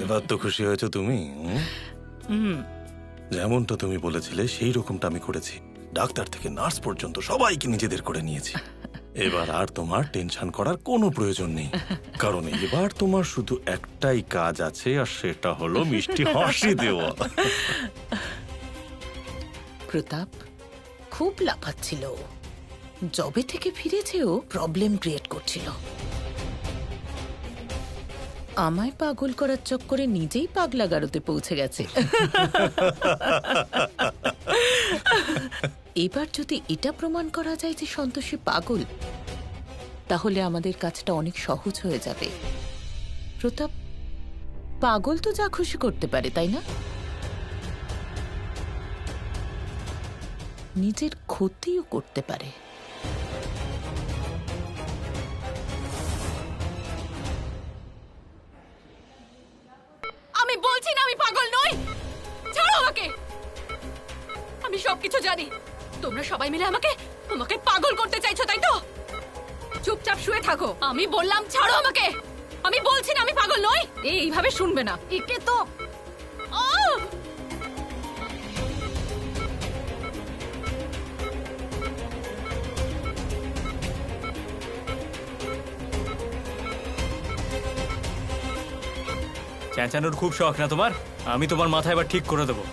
এবার তো খুশি হয়েছো তুমি? যেমনটা তুমি বলেছিলে সেই রকমটা আমি করেছি। ডাক্তার থেকে নার্স পর্যন্ত সবাইকে নিজেদের করে নিয়েছি। এবার আর তোমার টেনশন করার কোনো প্রয়োজন নেই, কারণ এবার তোমার শুধু একটাই কাজ আছে, আর সেটা হলো মিষ্টি হাসি দেওয়া। প্রতাপ খুব লাফাচ্ছিল। জবে থেকে ফিরেছেও প্রবলেম ক্রিয়েট করছিল। আমায় পাগল করার চক্করে নিজেই পাগলা গারোতে পৌঁছে গেছে। এবার যদি এটা প্রমাণ করা যায় যে সন্তোষী পাগল, তাহলে আমাদের কাজটা অনেক সহজ হয়ে যাবে। প্রতাপ পাগল তো যা খুশি করতে পারে, তাই না? নিজের ক্ষতিও করতে পারে। আমি বলছি না আমি পাগল নই, ছাড়ো আমাকে। আমি সবকিছু জানি। তোমরা সবাই মিলে আমাকে আমাকে পাগল করতে চাইছো, তাই তো? চুপচাপ শুয়ে থাকো। আমি বললাম ছাড়ো আমাকে। আমি বলছি না আমি পাগল নই। এইভাবে শুনবে না। একে তো চেঁচানোর খুব শখ না তোমার? আমি তোমার মাথা এবার ঠিক করে দেবো।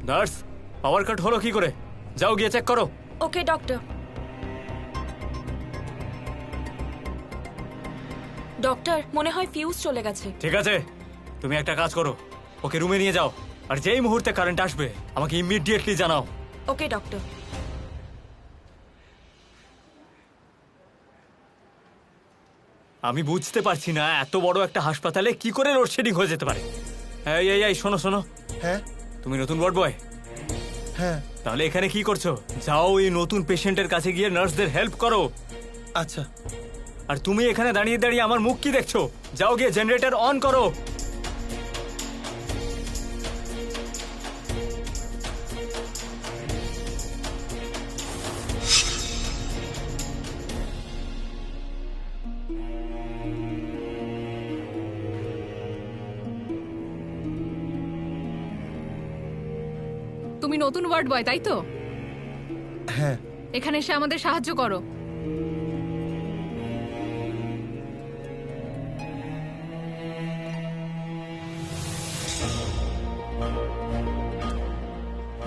নার্স, পাওয়ার কাট হলো কি করে? যাও গিয়ে চেক করো। ওকে ডক্টর। ডক্টর, মনে হয় ফিউজ চলে গেছে। ঠিক আছে, তুমি একটা কাজ করো, ওকে রুমে নিয়ে যাও, আর যেই মুহূর্তে কারেন্ট আসবে আমাকে ইমিডিয়েটলি জানাও। ওকে ডক্টর। আমি বুঝতে পারছি না এত বড় একটা হাসপাতালে কি করে লোডশেডিং হয়ে যেতে পারে। এই এই এই শোনো শোনো, হ্যাঁ তুমি নতুন ওয়ার্ড বয়? হ্যাঁ। তাহলে এখানে কি করছো? যাও এই নতুন পেশেন্টের কাছে গিয়ে নার্সদের হেল্প করো। আচ্ছা। আর তুমি এখানে দাঁড়িয়ে দাঁড়িয়ে আমার মুখ কি দেখছো? যাও গিয়ে জেনারেটর অন করো। তুমি নতুন ওয়ার্ড বয়, তাই তো? হ্যাঁ। এখানে এসে আমাদের সাহায্য করো।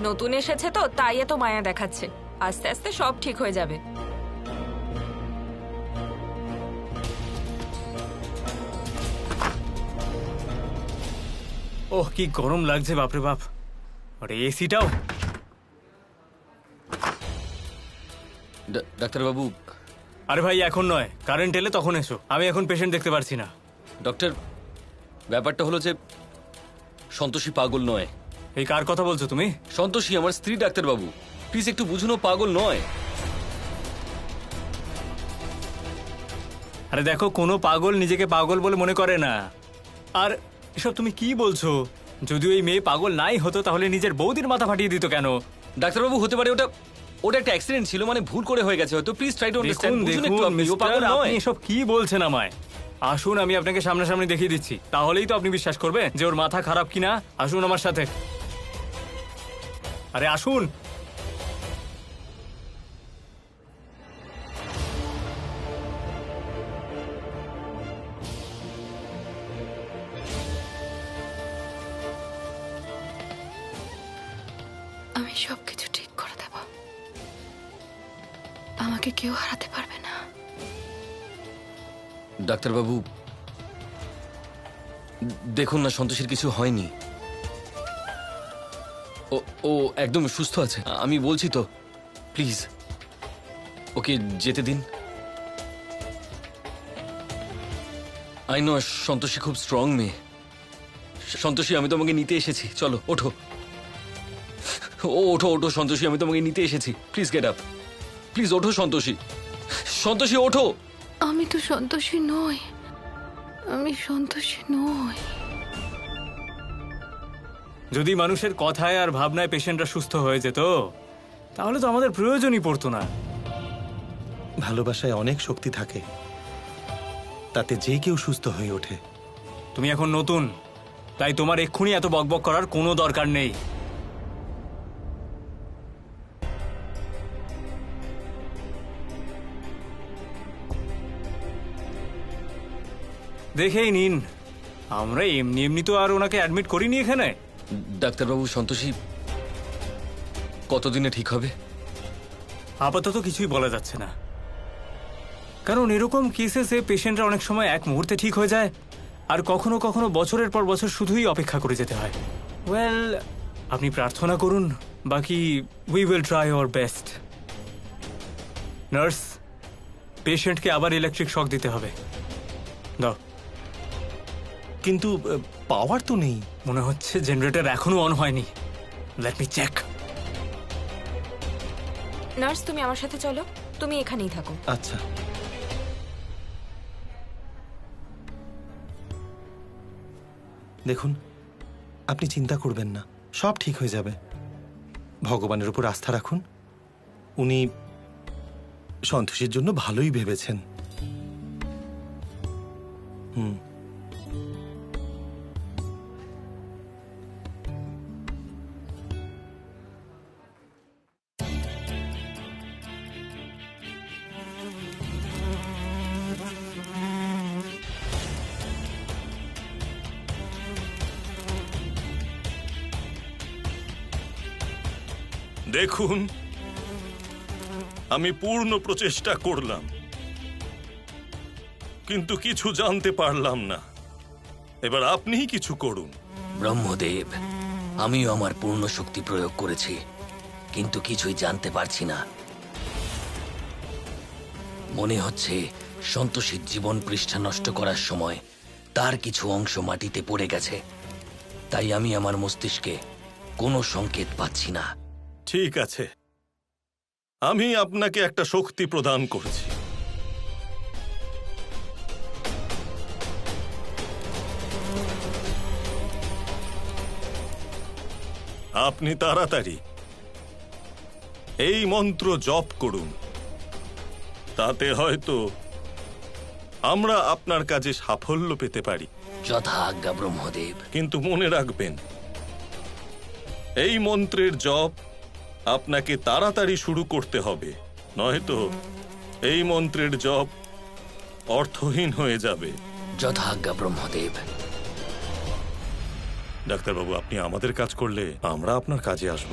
নতুন এসেছে তো তাই এত মায়া দেখাচ্ছে। আস্তে আস্তে সব ঠিক হয়ে যাবে। ওহ কি গরম লাগছে বাপরে বাপ। আরে এসিটাও। ডাক্তারবাবু। আরে ভাই এখন নয়, কারেন্ট এলে তখন এসো। আমি এখন পেশেন্ট দেখতে পারছি না। ডক্টর, ব্যাপারটা হলো যে সন্তোষী পাগল নয়। এই কার কথা বলছো তুমি? সন্তোষী আমার স্ত্রী ডাক্তারবাবু, প্লিজ একটু বুঝুন, ও পাগল নয়। আরে দেখো, কোনো পাগল নিজেকে পাগল বলে মনে করে না। আর এসব তুমি কি বলছো? যদিও এই মেয়ে পাগল নাই হতো তাহলে নিজের বৌদির মাথা ফাটিয়ে দিত কেন? ডাক্তারবাবু হতে পারে ওটা একটা অ্যাক্সিডেন্ট ছিল, মানে ভুল করে হয়ে গেছে হয়তো। Please try to understand. বুঝুন একটু আপনি, ও পাগল নয়। আপনি এসব কি বলছেন আমায়? আসুন আমি আপনাকে সামনাসামনি দেখিয়ে দিচ্ছি, তাহলেই তো আপনি বিশ্বাস করবেন যে ওর মাথা খারাপ কিনা। আসুন আমার সাথে। আরে আসুন। আমি সবকিছু ঠিক করে দেব। আমাকে কেউ হারাতে পারবে না। ডাক্তারবাবু দেখুন না, সন্তোষীর কিছু হয়নি। ও ও একদম সুস্থ আছে, আমি বলছি তো। প্লিজ ওকে যেতে দিন। আই নো সন্তোষী খুব স্ট্রং মেয়ে। সন্তোষী, আমি তোমাকে নিতে এসেছি, চলো ওঠো। ওঠো ওঠো সন্তোষী, আমি তোমাকে নিতে এসেছি। প্লিজ গেট আপ, প্লিজ ওঠো সন্তোষী। সন্তোষী ওঠো। আমি তো সন্তোষী নই, আমি সন্তোষী নই। যদি মানুষের কথায় আর ভাবনায় পেশেন্টরা সুস্থ হয়ে যেত তাহলে তো আমাদের প্রয়োজনই পড়তো না। ভালোবাসায় অনেক শক্তি থাকে, তাতে যে কেউ সুস্থ হয়ে ওঠে। তুমি এখন নতুন, তাই তোমার এক্ষুনি এত বকবক করার কোনো দরকার নেই। দেখেই নিন, আমরা এমনি এমনি তো আর ওনাকে অ্যাডমিট করিনি এখানে। ডাক্তারবাবু, সন্তোষী কতদিনে ঠিক হবে? আপাতত কিছুই বলা যাচ্ছে না, কারণ এরকম কেসেসে পেশেন্টরা অনেক সময় এক মুহূর্তে ঠিক হয়ে যায়, আর কখনো কখনো বছরের পর বছর শুধুই অপেক্ষা করে যেতে হয়। ওয়েল, আপনি প্রার্থনা করুন, বাকি we will try our best. Nurse, পেশেন্টকে আবার ইলেকট্রিক শক দিতে হবে। দাও। কিন্তু পাওয়ার তো নেই। মনে হচ্ছে জেনারেটর এখনো অন হয়নি। Let me check. নার্স, তুমি আমার সাথে চলো, তুমি এখানেই থাকো। আচ্ছা, দেখুন, আপনি চিন্তা করবেন না, সব ঠিক হয়ে যাবে। ভগবানের উপর আস্থা রাখুন, উনি সন্তোষীর জন্য ভালোই ভেবেছেন। দেখুন, আমি পূর্ণ প্রচেষ্টা করলাম, কিন্তু কিছু জানতে পারলাম না। এবার আপনিই কিছু করুন। ব্রহ্মদেব, আমিও আমার পূর্ণ শক্তি প্রয়োগ করেছি, কিন্তু কিছুই জানতে পারছি না। মনে হচ্ছে সন্তোষীর জীবন পৃষ্ঠা নষ্ট করার সময় তার কিছু অংশ মাটিতে পড়ে গেছে, তাই আমি আমার মস্তিষ্কে কোনো সংকেত পাচ্ছি না। ঠিক আছে, আমি আপনাকে একটা শক্তি প্রদান করছি। আপনি তাড়াতাড়ি এই মন্ত্র জপ করুন, তাতে হয়তো আমরা আপনার কাজে সাফল্য পেতে পারি। যথা আজ্ঞা ব্রহ্মদেব। কিন্তু মনে রাখবেন, এই মন্ত্রের জপ আপনাকে তাড়াতাড়ি শুরু করতে হবে, নয়তো এই মন্ত্রের জপ অর্থহীন হয়ে যাবে। যথা আজ্ঞা ব্রহ্মদেব। ডাক্তারবাবু, আপনি আমাদের কাজ করলে আমরা আপনার কাজে আসব।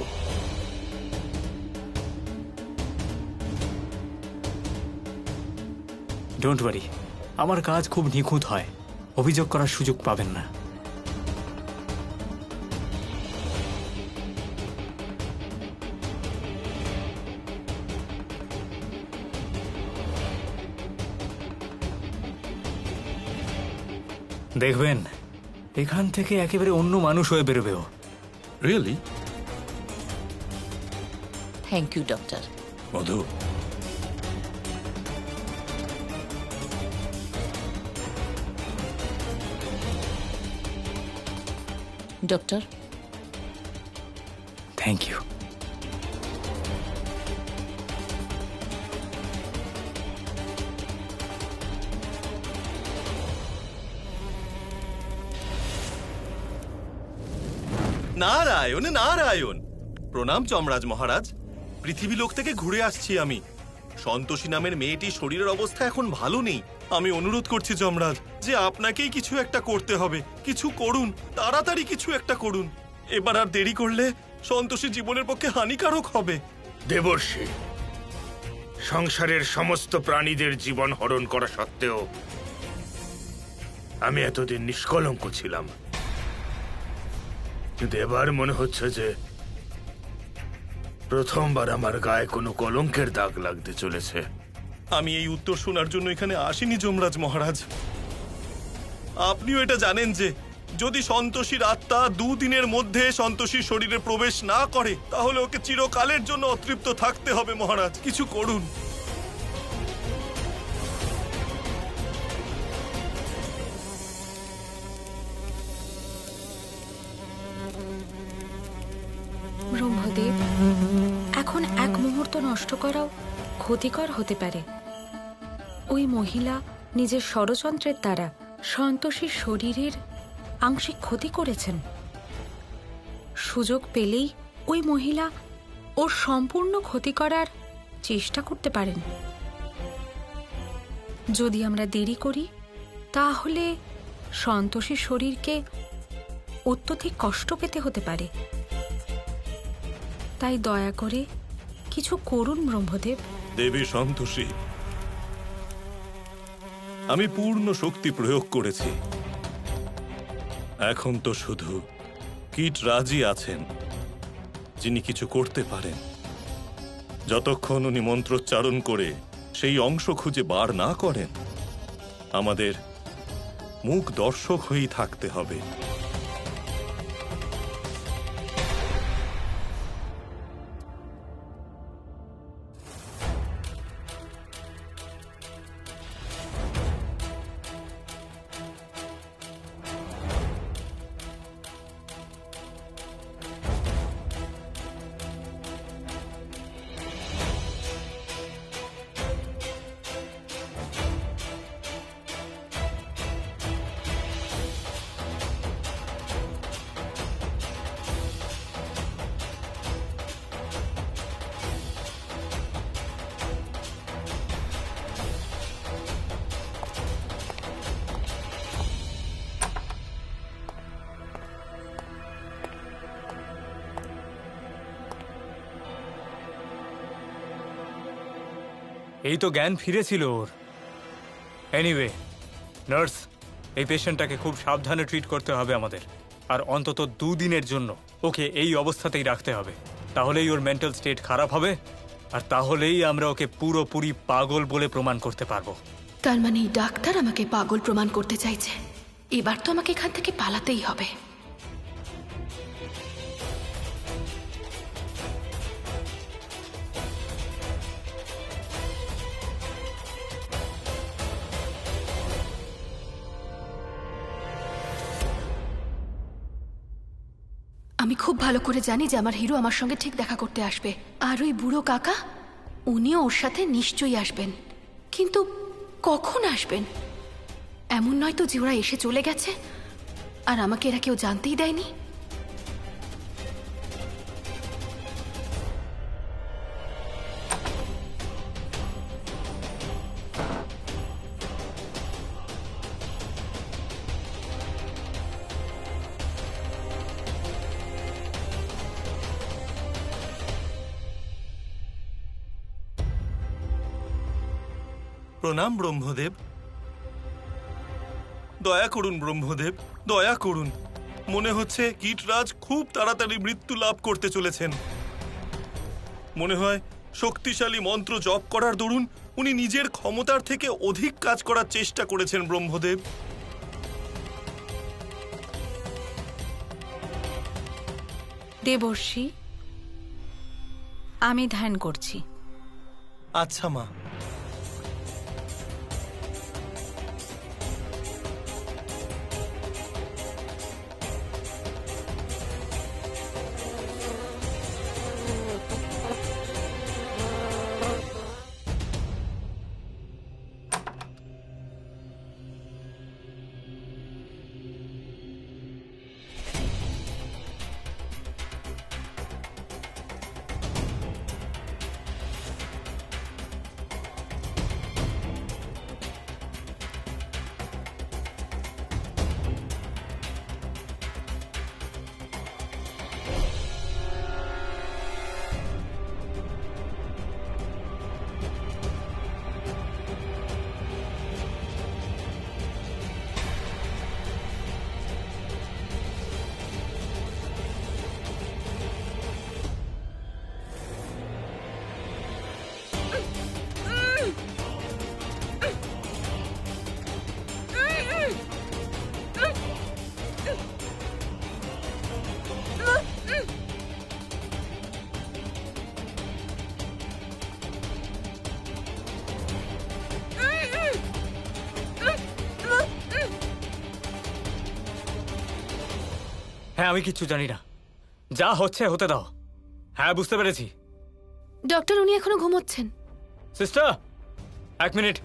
ডোন্ট ওয়ারি, আমার কাজ খুব নিখুঁত হয়, অভিযোগ করার সুযোগ পাবেন না। দেখবেন, এখান থেকে একেবারে অন্য মানুষ হয়ে বেরোবেও। Really? Thank you doctor. Madhu, doctor, thank you. Narayan Narayan. প্রণাম যমরাজ মহারাজ, পৃথিবী লোক থেকে ঘুরে আসছি আমি। সন্তোষী নামের মেয়েটির শরীরের অবস্থা এখন ভালো নেই। আমি অনুরোধ করছি যমরাজ যে আপনাকেই কিছু একটা করতে হবে। কিছু করুন, তাড়াতাড়ি কিছু একটা করুন। এবার আর দেরি করলে সন্তোষী জীবনের পক্ষে হানিকারক হবে। দেবর্ষি, সংসারের সমস্ত প্রাণীদের জীবন হরণ করা সত্ত্বেও আমি এতদিন নিষ্কলঙ্ক ছিলাম, কিন্তু এবার মনে হচ্ছে যে প্রথমবার আমার গায়ে কোনো কলঙ্কের দাগ লাগতে চলেছে। আমি এই উত্তর শোনার জন্য এখানে আসিনি যমরাজ মহারাজ। আপনিও এটা জানেন যে যদি সন্তোষীর আত্মা 2 দিনের মধ্যে সন্তোষীর শরীরে প্রবেশ না করে তাহলে ওকে চিরকালের জন্য অতৃপ্ত থাকতে হবে মহারাজ। কিছু করুন। ব্রহ্মদেব, এখন এক মুহূর্ত নষ্ট করাও ক্ষতিকর হতে পারে। ওই মহিলা নিজের ষড়যন্ত্রের দ্বারা সন্তোষীর শরীরের আংশিক ক্ষতি করেছেন। সুযোগ পেলেই ওই মহিলা ওর সম্পূর্ণ ক্ষতি করার চেষ্টা করতে পারেন। যদি আমরা দেরি করি তাহলে সন্তোষীর শরীরকে অত্যধিক কষ্ট পেতে হতে পারে। তাই দয়া করে কিছু করুন ব্রহ্মদেব। দেবী সন্তোষী, আমি পূর্ণ শক্তি প্রয়োগ করেছি। এখন তো শুধু কীট রাজি আছেন যিনি কিছু করতে পারেন। যতক্ষণ উনি মন্ত্রোচ্চারণ করে সেই অংশ খুঁজে বার না করেন আমাদের মুখ দর্শক হয়েই থাকতে হবে। এই তো জ্ঞান ফিরেছিল ওর। এনিওয়ে নার্স, এই পেশেন্টটাকে খুব সাবধানে ট্রিট করতে হবে আমাদের, আর অন্তত 2 দিনের জন্য ওকে এই অবস্থাতেই রাখতে হবে। তাহলেই ওর মেন্টাল স্টেট খারাপ হবে, আর তাহলেই আমরা ওকে পুরোপুরি পাগল বলে প্রমাণ করতে পারবো। তার মানে এই ডাক্তার আমাকে পাগল প্রমাণ করতে চাইছে। এবার তো আমাকে এখান থেকে পালাতেই হবে। আমি খুব ভালো করে জানি যে আমার হিরো আমার সঙ্গে ঠিক দেখা করতে আসবে, আর ওই বুড়ো কাকা উনিও ওর সাথে নিশ্চয়ই আসবেন। কিন্তু কখন আসবেন? এমন নয় তো যে ওরা এসে চলে গেছে আর আমাকে এরা কেউ জানতেই দেয়নি। প্রণাম ব্রহ্মদেব। দয়া করুন ব্রহ্মদেব, দয়া করুন। মনে হচ্ছে কীটরাজ খুব তাড়াতাড়ি মৃত্যু লাভ করতে চলেছেন। মনে হয় শক্তিশালী মন্ত্র জপ করার দরুন উনি নিজের ক্ষমতার থেকে অধিক কাজ করার চেষ্টা করেছেন ব্রহ্মদেব। দেবর্ষি, আমি ধ্যান করছি। আচ্ছা মা। হ্যাঁ, আমি কিচ্ছু জানি না। যা হচ্ছে হতে দাও। হ্যাঁ, বুঝতে পেরেছি। ডক্টর, উনি এখনো ঘুমোচ্ছেন। Sister, 1 minute.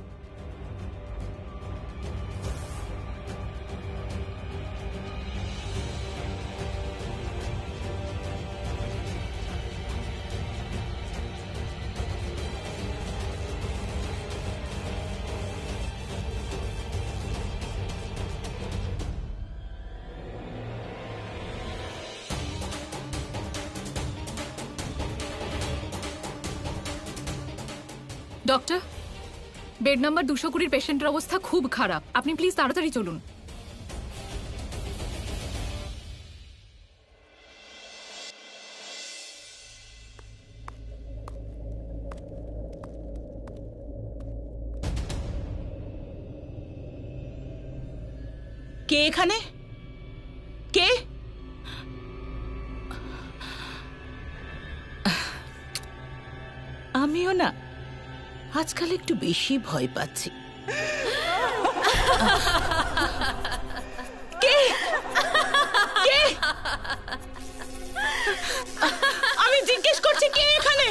Doctor, bed number 220 পেশেন্টের অবস্থা খুব খারাপ। আপনি প্লিজ তাড়াতাড়ি চলুন। কে এখানে? কে? আমিও না আজকাল একটু বেশি ভয় পাচ্ছি। কে? কে? আমি জিজ্ঞেস করছি কে এখানে?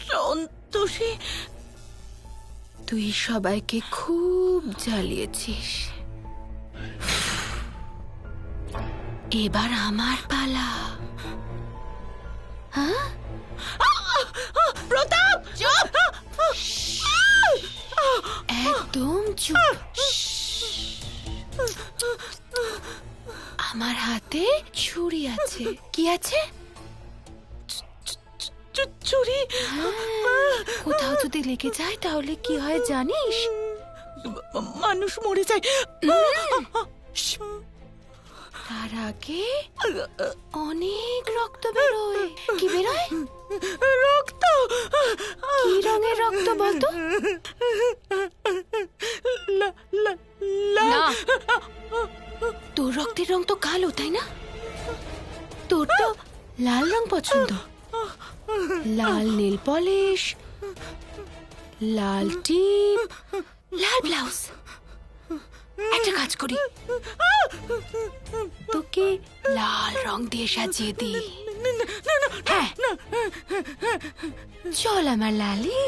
সন্তোষী, তুই সবাইকে খুব জ্বালিয়েছিস। এবার আমার পালা। হ্যাঁ, প্রতাপ চুপ! একদম চুপ। আমার হাতে ছুরি আছে। কি আছে? চুরি। কোথাও যদি লেগে যায় তাহলে কি হয় জানিস? মানুষ মরে যায়। তার আগে অনেক রক্ত বেরোয়। কি বেরোয়? রক্ত। কি রঙের রক্ত বলতো? না, তোর রক্তের রং তো কালো, তাই না? তোর তো লাল রং পছন্দ। লাল নেল পলিশ, লাল টিপ, লাল ব্লাউজ। একটা কাজ করি, তোকে লাল রং দিয়ে সাজিয়ে দিই। হ্যাঁ, চল আমার লালি।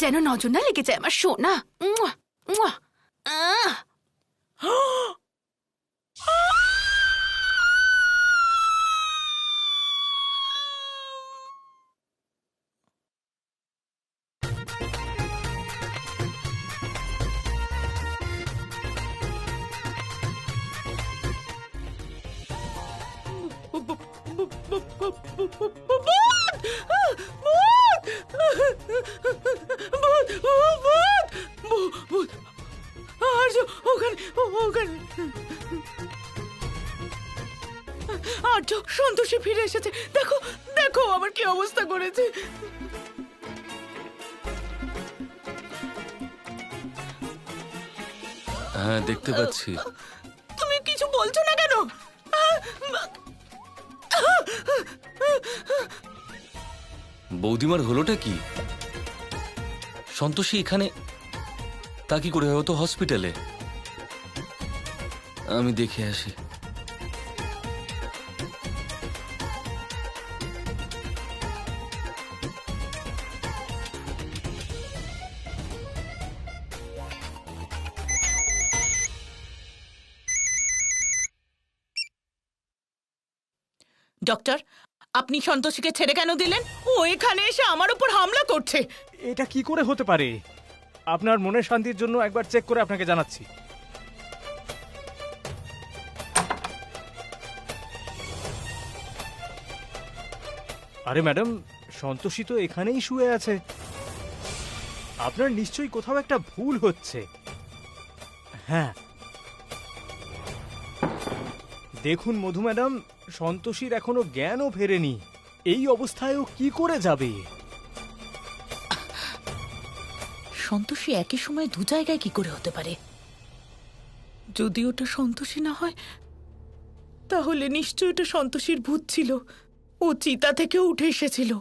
যেন নজর না লেগে যায় আমার সোনা। মুয়া, মুয়া। আহ! আর্য, সন্তোষী ফিরে এসেছে। দেখো দেখো আমার কি অবস্থা করেছে। হ্যাঁ, দেখতে পাচ্ছি। তুমি কিছু বলছো না কেন? বৌদিমার হলোটা কি? সন্তোষী এখানে তা কি করে হয়? ও তো হসপিটালে। আমি দেখে আসি। ডক্টর, আপনি সন্তোষীকে ছেড়ে কেন দিলেন? ও এখানে এসে আমার উপর হামলা করছে। এটা কি করে হতে পারে? আপনার মনের শান্তির জন্য একবার চেক করে আপনাকে জানাচ্ছি। আরে ম্যাডাম, সন্তোষী তো এখানেই শুয়ে আছে। আপনার নিশ্চয়ই কোথাও একটা ভুল হচ্ছে। হ্যাঁ, দেখুন মধু ম্যাডাম, সন্তোষীর এখনো জ্ঞানও ফেরেনি। এই অবস্থায় ও কি করে যাবে? সন্তোষী একই সময় দু জায়গায় কি করে হতে পারে? যদি ওটা সন্তোষী না হয়, তাহলে নিশ্চয়ই ওটা সন্তোষীর ভূত ছিল। ও চিতা থেকেও উঠে এসেছিল।